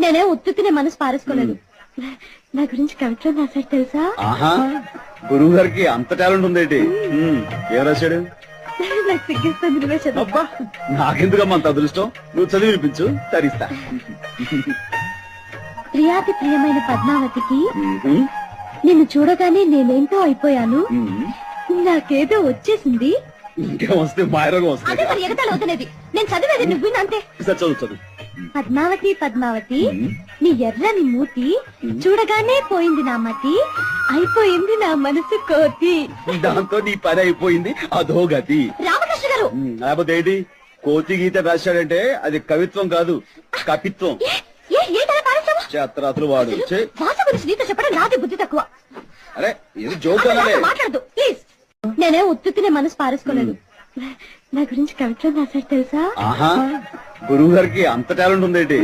నేనే ఉత్తునే మనసు పారేసుకోలేదు. నా గురించి కవిత్వం రాశాడు తెలుసా? ఆహా, గురువు గారికి అంత టాలెంట్ ఉందేంటి? ఏం రాశాడు? నాకు సిగ్గిస్తుంది, నువ్వే చదువు. అబ్బా, నాకెందుకమ్మా అంత అదృష్టం? నువ్వు చదివి వినిపించు, తరిస్తా. ప్రియాతి ప్రియమైన పద్మావతికి నిన్ను చూడగానే నేనేంటో అయిపోయాను. నాకేదో వచ్చేసింది. ఇంకేం వస్తే మాయరోగం అదే వస్తుంది. మరి ఎగతాళి అవుతున్నది. నేను చదివేది నువ్వు అంతే. సరే, చదువు చదువు. పద్మావతి పద్మావతి నీ ఎర్రని మూతి చూడగానే పోయింది నా మతి, అయిపోయింది నా మనసు కోతి. దాంతో నీ పని అయిపోయింది, అదో గతి. రామకృష్ణ గారు, లేకపోతే ఏంటి? కోతి గీత రాశాడంటే అది కవిత్వం కాదు, కపిత్వం. ఏంటలా పారేశావు? చేత్రాతులు వాడు. భాష గురించి నీతో చెప్పడం నాది బుద్ధి తక్కువ. అరే, ఇది జోక్ అనాలే. మాట్లాడదు ప్లీజ్. నేనే ఉత్తునే మనసు పారేసుకోలేదు. నా గురించి కవిత్వం రాశాడు తెలుసా? ఆహా, గురువు గారికి అంత టాలెంట్ ఉందేంటి?